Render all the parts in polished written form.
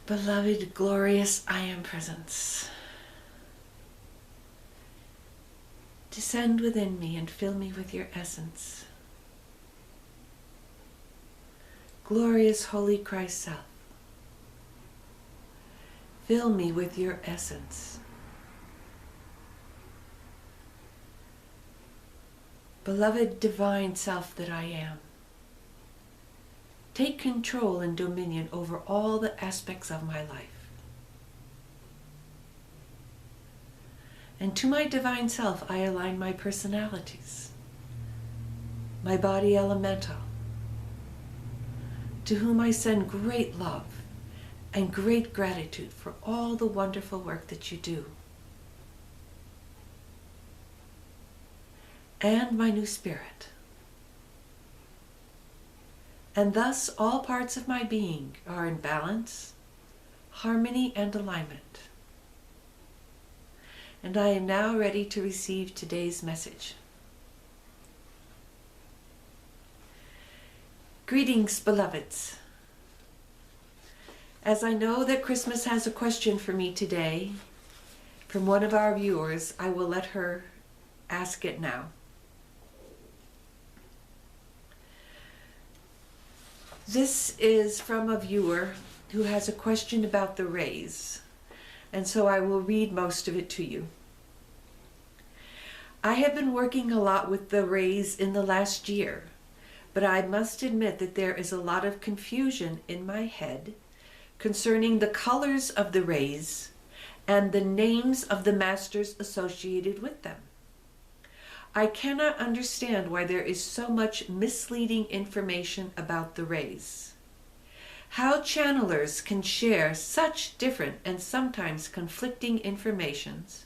Beloved, glorious I Am Presence, descend within me and fill me with your essence. Glorious Holy Christ Self, fill me with your essence. Beloved Divine Self that I am, take control and dominion over all the aspects of my life. And to my Divine Self I align my personalities, my body elemental, to whom I send great love and great gratitude for all the wonderful work that you do. And my new spirit. And thus all parts of my being are in balance, harmony, and alignment. And I am now ready to receive today's message. Greetings, beloveds. As I know that Christmas has a question for me today from one of our viewers, I will let her ask it now. This is from a viewer who has a question about the rays, and so I will read most of it to you. I have been working a lot with the rays in the last year, but I must admit that there is a lot of confusion in my head concerning the colors of the rays and the names of the masters associated with them. I cannot understand why there is so much misleading information about the rays. How channelers can share such different and sometimes conflicting informations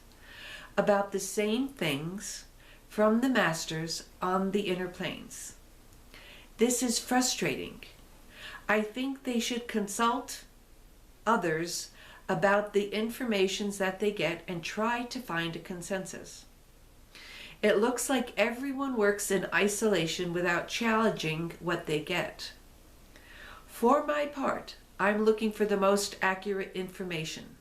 about the same things from the masters on the inner planes. This is frustrating. I think they should consult others about the informations that they get and try to find a consensus. It looks like everyone works in isolation without challenging what they get. For my part, I'm looking for the most accurate information.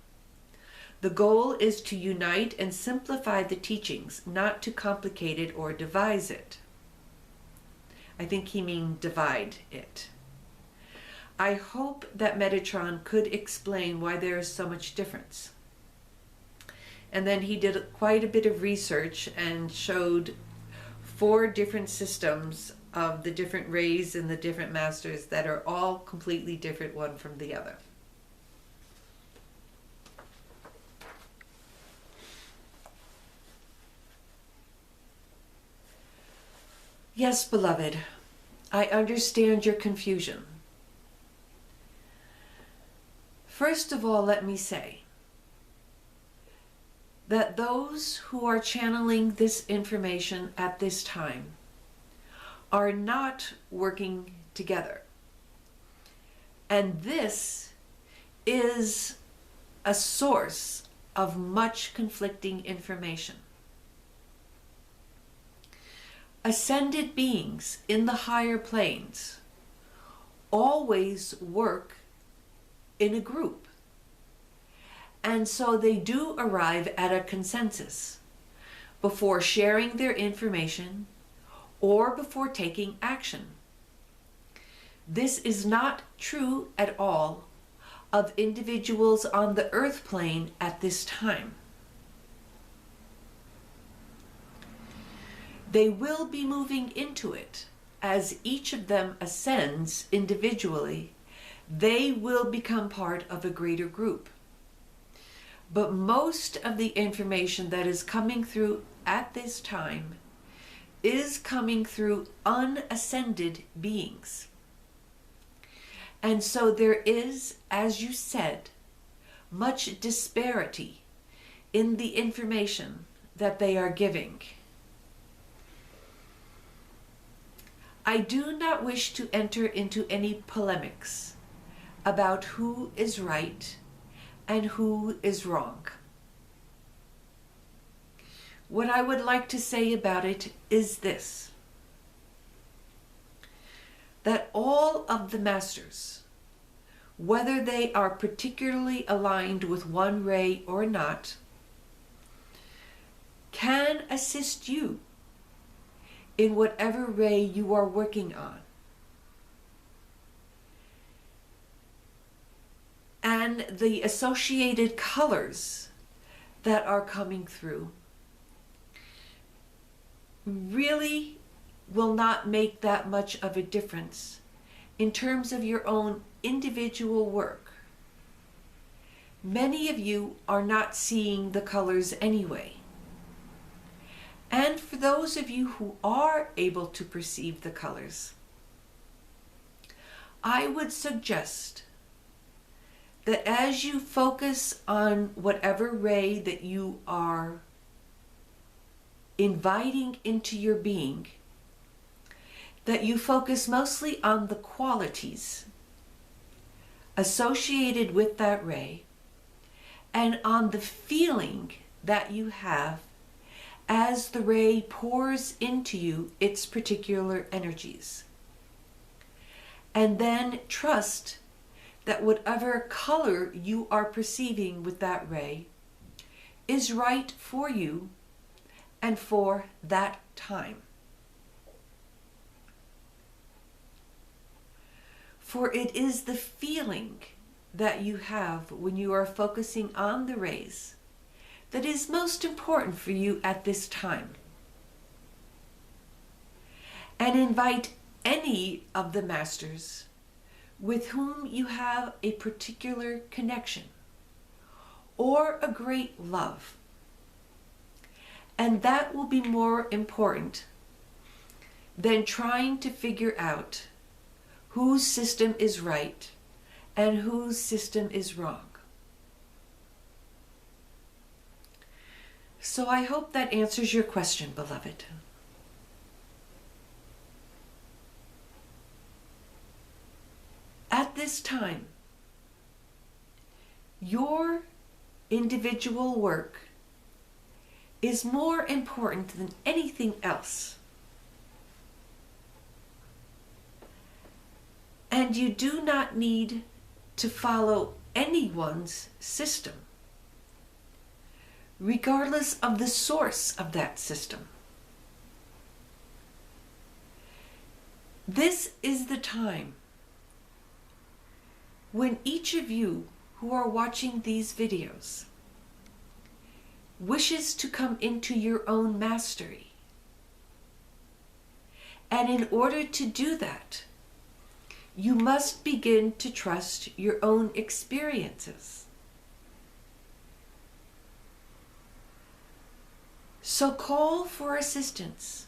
The goal is to unite and simplify the teachings, not to complicate it or devise it. I think he means divide it. I hope that Metatron could explain why there is so much difference. And then he did quite a bit of research and showed 4 different systems of the different rays and the different masters that are all completely different one from the other. Yes, beloved, I understand your confusion. First of all, let me say that those who are channeling this information at this time are not working together. And this is a source of much conflicting information. Ascended beings in the higher planes always work in a group. And so they do arrive at a consensus before sharing their information or before taking action. This is not true at all of individuals on the earth plane at this time. They will be moving into it as each of them ascends individually. They will become part of a greater group. But most of the information that is coming through at this time is coming through unascended beings. And so there is, as you said, much disparity in the information that they are giving. I do not wish to enter into any polemics about who is right and who is wrong. What I would like to say about it is this: that all of the masters whether they are particularly aligned with one ray or not, can assist you in whatever ray you are working on. And the associated colors that are coming through really will not make that much of a difference in terms of your own individual work. Many of you are not seeing the colors anyway. And for those of you who are able to perceive the colors, I would suggest that as you focus on whatever ray that you are inviting into your being, that you focus mostly on the qualities associated with that ray and on the feeling that you have as the ray pours into you its particular energies. And then trust that whatever color you are perceiving with that ray is right for you and for that time. For it is the feeling that you have when you are focusing on the rays that is most important for you at this time. And invite any of the masters with whom you have a particular connection or a great love. And that will be more important than trying to figure out whose system is right and whose system is wrong. So I hope that answers your question, beloved. At this time, your individual work is more important than anything else. And you do not need to follow anyone's system, regardless of the source of that system. This is the time when each of you who are watching these videos wishes to come into your own mastery. And in order to do that, you must begin to trust your own experiences. So call for assistance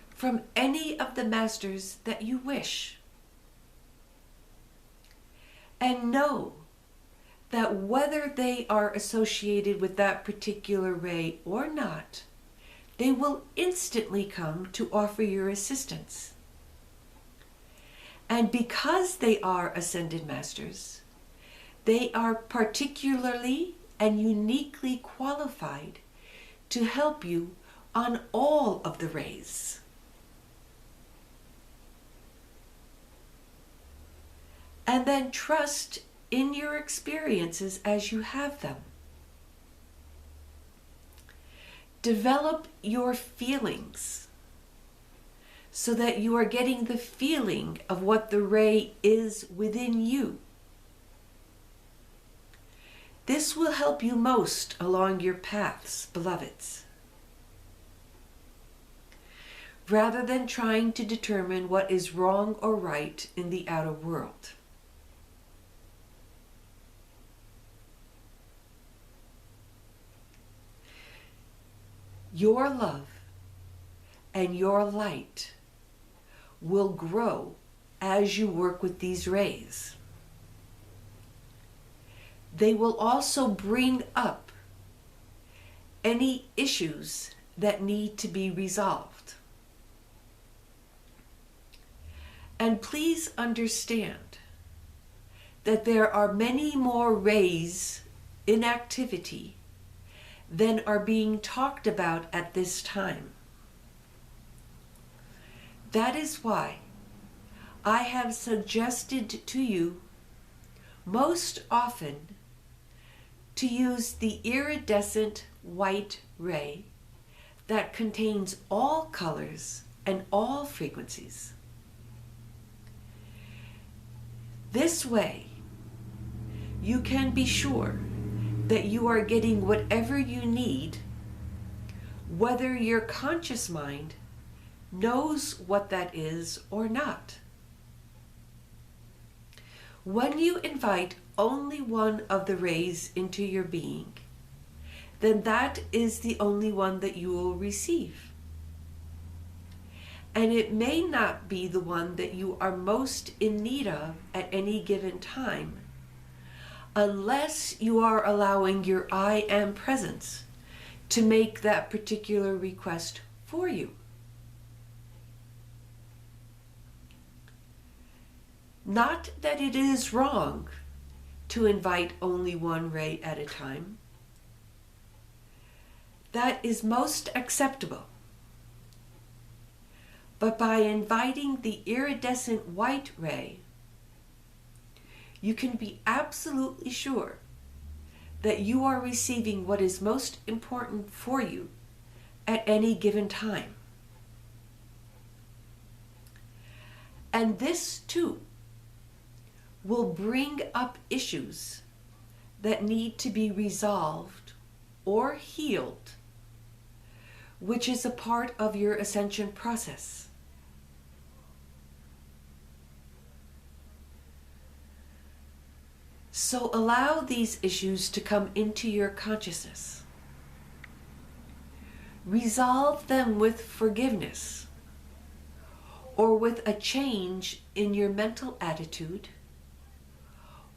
from any of the masters that you wish. And know that whether they are associated with that particular ray or not, they will instantly come to offer your assistance. And because they are ascended masters, they are particularly and uniquely qualified to help you on all of the rays. And then trust in your experiences as you have them. Develop your feelings so that you are getting the feeling of what the ray is within you. This will help you most along your paths, beloveds, rather than trying to determine what is wrong or right in the outer world. Your love and your light will grow as you work with these rays. They will also bring up any issues that need to be resolved. And please understand that there are many more rays in activity than are being talked about at this time. That is why I have suggested to you most often to use the iridescent white ray that contains all colors and all frequencies. This way, you can be sure that you are getting whatever you need, whether your conscious mind knows what that is or not. When you invite only one of the rays into your being, then that is the only one that you will receive. And it may not be the one that you are most in need of at any given time, unless you are allowing your I Am presence to make that particular request for you. Not that it is wrong to invite only one ray at a time. That is most acceptable. But by inviting the iridescent white ray, you can be absolutely sure that you are receiving what is most important for you at any given time. And this too will bring up issues that need to be resolved or healed, which is a part of your ascension process. So allow these issues to come into your consciousness. Resolve them with forgiveness or with a change in your mental attitude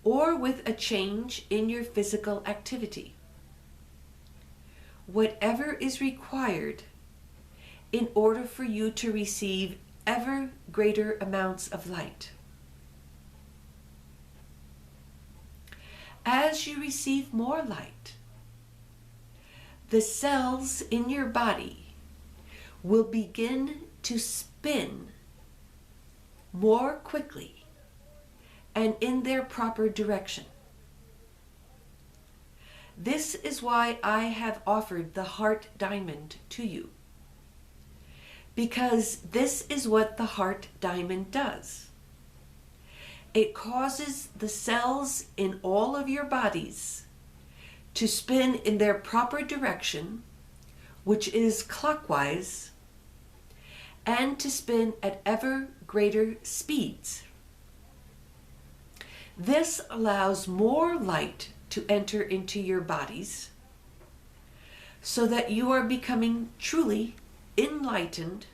or with a change in your physical activity. Whatever is required in order for you to receive ever greater amounts of light. As you receive more light, the cells in your body will begin to spin more quickly and in their proper direction. This is why I have offered the heart diamond to you, because this is what the heart diamond does. It causes the cells in all of your bodies to spin in their proper direction, which is clockwise, and to spin at ever greater speeds. This allows more light to enter into your bodies so that you are becoming truly enlightened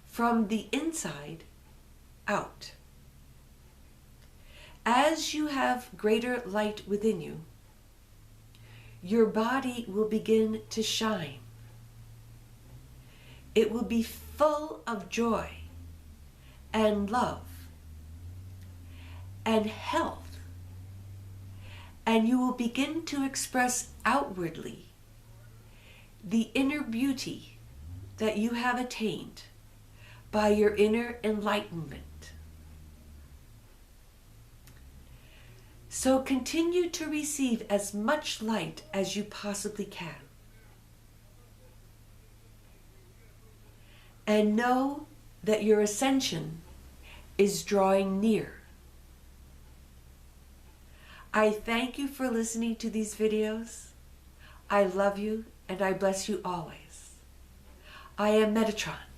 from the inside out. As you have greater light within you, your body will begin to shine. It will be full of joy and love and health, and you will begin to express outwardly the inner beauty that you have attained by your inner enlightenment. So continue to receive as much light as you possibly can. And know that your ascension is drawing near. I thank you for listening to these videos. I love you and I bless you always. I am Metatron.